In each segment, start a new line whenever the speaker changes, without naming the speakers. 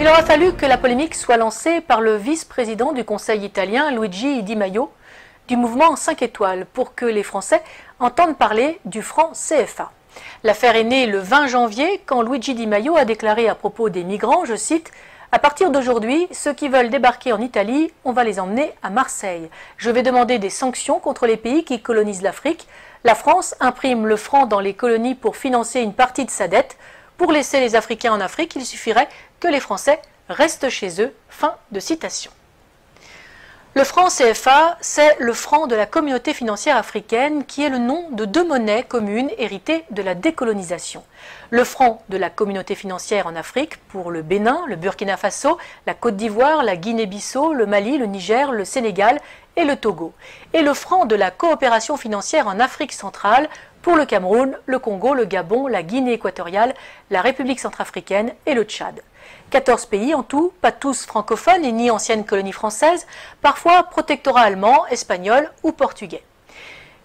Il aura fallu que la polémique soit lancée par le vice-président du Conseil italien, Luigi Di Maio, du mouvement 5 étoiles, pour que les Français entendent parler du franc CFA. L'affaire est née le 20 janvier, quand Luigi Di Maio a déclaré à propos des migrants, je cite, « À partir d'aujourd'hui, ceux qui veulent débarquer en Italie, on va les emmener à Marseille. Je vais demander des sanctions contre les pays qui colonisent l'Afrique. La France imprime le franc dans les colonies pour financer une partie de sa dette. Pour laisser les Africains en Afrique, il suffirait que les Français restent chez eux. » Fin de citation. Le franc CFA, c'est le franc de la communauté financière africaine qui est le nom de deux monnaies communes héritées de la décolonisation. Le franc de la communauté financière en Afrique pour le Bénin, le Burkina Faso, la Côte d'Ivoire, la Guinée-Bissau, le Mali, le Niger, le Sénégal et le Togo. Et le franc de la coopération financière en Afrique centrale pour le Cameroun, le Congo, le Gabon, la Guinée équatoriale, la République centrafricaine et le Tchad. 14 pays en tout, pas tous francophones et ni anciennes colonies françaises, parfois protectorats allemands, espagnols ou portugais.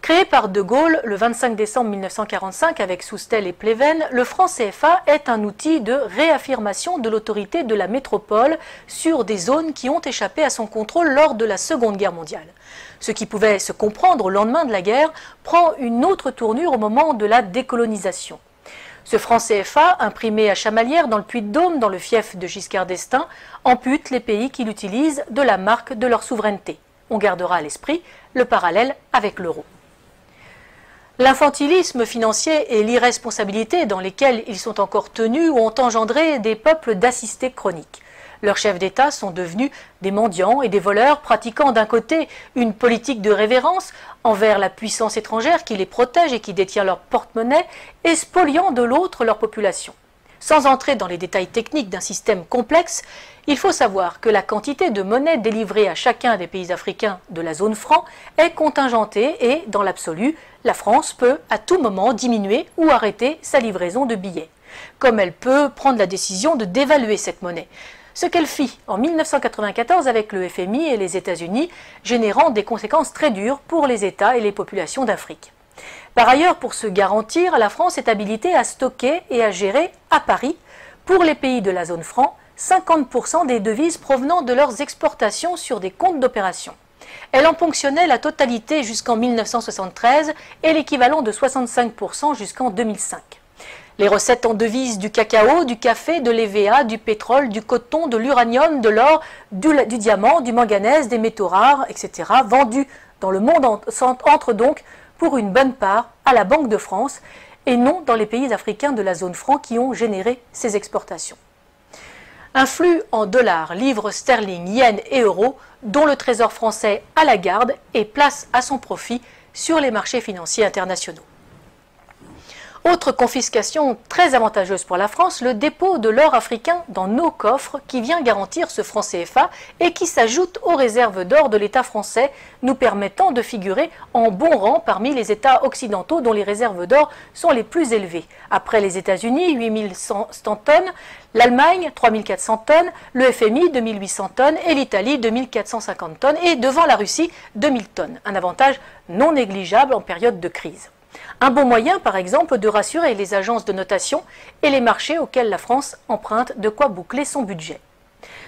Créé par De Gaulle le 25 décembre 1945 avec Soustelle et Pleven, le franc CFA est un outil de réaffirmation de l'autorité de la métropole sur des zones qui ont échappé à son contrôle lors de la Seconde Guerre mondiale. Ce qui pouvait se comprendre au lendemain de la guerre prend une autre tournure au moment de la décolonisation. Ce franc CFA, imprimé à Chamalières dans le Puy-de-Dôme, dans le fief de Giscard d'Estaing, ampute les pays qui l'utilisent de la marque de leur souveraineté. On gardera à l'esprit le parallèle avec l'euro. L'infantilisme financier et l'irresponsabilité dans lesquels ils sont encore tenus ont engendré des peuples d'assistés chroniques. Leurs chefs d'État sont devenus des mendiants et des voleurs pratiquant d'un côté une politique de révérence envers la puissance étrangère qui les protège et qui détient leur porte-monnaie et spoliant de l'autre leur population. Sans entrer dans les détails techniques d'un système complexe, il faut savoir que la quantité de monnaie délivrée à chacun des pays africains de la zone franc est contingentée et, dans l'absolu, la France peut à tout moment diminuer ou arrêter sa livraison de billets. Comme elle peut prendre la décision de dévaluer cette monnaie. Ce qu'elle fit en 1994 avec le FMI et les États-Unis, générant des conséquences très dures pour les États et les populations d'Afrique. Par ailleurs, pour se garantir, la France est habilitée à stocker et à gérer à Paris, pour les pays de la zone franc, 50% des devises provenant de leurs exportations sur des comptes d'opération. Elle en ponctionnait la totalité jusqu'en 1973 et l'équivalent de 65% jusqu'en 2005. Les recettes en devises du cacao, du café, de l'EVA, du pétrole, du coton, de l'uranium, de l'or, du diamant, du manganèse, des métaux rares, etc. vendus dans le monde entrent donc pour une bonne part à la Banque de France et non dans les pays africains de la zone franc qui ont généré ces exportations. Un flux en dollars, livres sterling, yens et euros dont le Trésor français a la garde et place à son profit sur les marchés financiers internationaux. Autre confiscation très avantageuse pour la France, le dépôt de l'or africain dans nos coffres qui vient garantir ce franc CFA et qui s'ajoute aux réserves d'or de l'État français, nous permettant de figurer en bon rang parmi les États occidentaux dont les réserves d'or sont les plus élevées. Après les États-Unis, 8100 tonnes, l'Allemagne, 3400 tonnes, le FMI, 2800 tonnes et l'Italie, 2450 tonnes et devant la Russie, 2000 tonnes. Un avantage non négligeable en période de crise. Un bon moyen, par exemple, de rassurer les agences de notation et les marchés auxquels la France emprunte de quoi boucler son budget.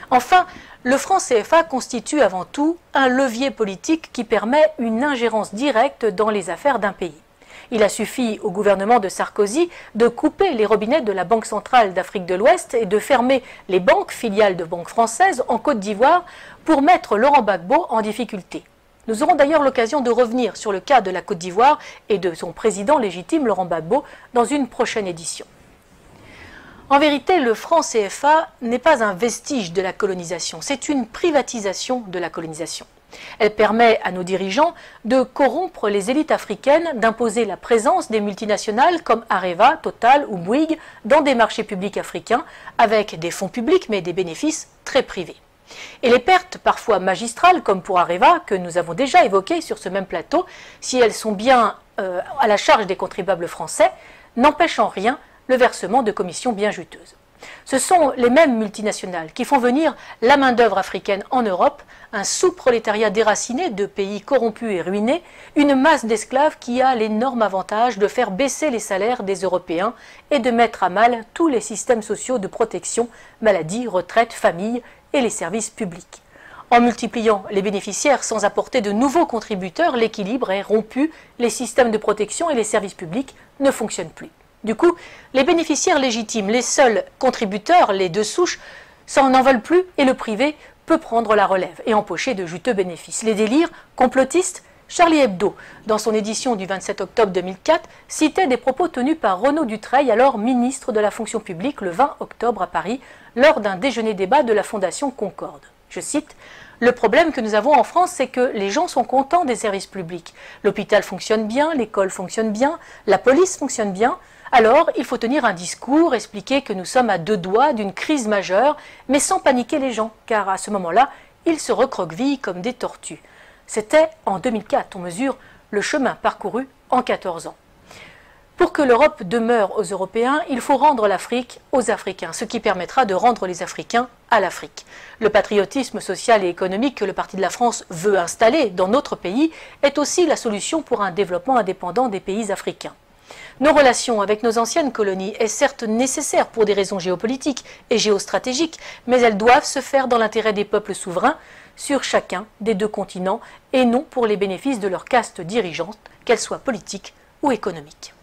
Enfin, le franc CFA constitue avant tout un levier politique qui permet une ingérence directe dans les affaires d'un pays. Il a suffi au gouvernement de Sarkozy de couper les robinets de la Banque centrale d'Afrique de l'Ouest et de fermer les banques filiales de banques françaises en Côte d'Ivoire pour mettre Laurent Gbagbo en difficulté. Nous aurons d'ailleurs l'occasion de revenir sur le cas de la Côte d'Ivoire et de son président légitime, Laurent Gbagbo, dans une prochaine édition. En vérité, le franc CFA n'est pas un vestige de la colonisation, c'est une privatisation de la colonisation. Elle permet à nos dirigeants de corrompre les élites africaines, d'imposer la présence des multinationales comme Areva, Total ou Bouygues dans des marchés publics africains avec des fonds publics mais des bénéfices très privés. Et les pertes, parfois magistrales, comme pour Areva, que nous avons déjà évoquées sur ce même plateau, si elles sont bien à la charge des contribuables français, n'empêchent en rien le versement de commissions bien juteuses. Ce sont les mêmes multinationales qui font venir la main-d'œuvre africaine en Europe, un sous-prolétariat déraciné de pays corrompus et ruinés, une masse d'esclaves qui a l'énorme avantage de faire baisser les salaires des Européens et de mettre à mal tous les systèmes sociaux de protection, maladie, retraite, famille et les services publics. En multipliant les bénéficiaires sans apporter de nouveaux contributeurs, l'équilibre est rompu, les systèmes de protection et les services publics ne fonctionnent plus. Du coup, les bénéficiaires légitimes, les seuls contributeurs, les deux souches, n'en veulent plus et le privé peut prendre la relève et empocher de juteux bénéfices. Les délires complotistes, Charlie Hebdo, dans son édition du 27 octobre 2004, citait des propos tenus par Renaud Dutreil, alors ministre de la fonction publique, le 20 octobre à Paris, lors d'un déjeuner-débat de la Fondation Concorde. Je cite: « Le problème que nous avons en France, c'est que les gens sont contents des services publics. L'hôpital fonctionne bien, l'école fonctionne bien, la police fonctionne bien. Alors, il faut tenir un discours, expliquer que nous sommes à 2 doigts d'une crise majeure, mais sans paniquer les gens, car à ce moment-là, ils se recroquevillent comme des tortues. » C'était en 2004, on mesure le chemin parcouru en 14 ans. Pour que l'Europe demeure aux Européens, il faut rendre l'Afrique aux Africains, ce qui permettra de rendre les Africains à l'Afrique. Le patriotisme social et économique que le Parti de la France veut installer dans notre pays est aussi la solution pour un développement indépendant des pays africains. Nos relations avec nos anciennes colonies est certes nécessaire pour des raisons géopolitiques et géostratégiques, mais elles doivent se faire dans l'intérêt des peuples souverains sur chacun des 2 continents et non pour les bénéfices de leur caste dirigeante, qu'elle soit politique ou économique.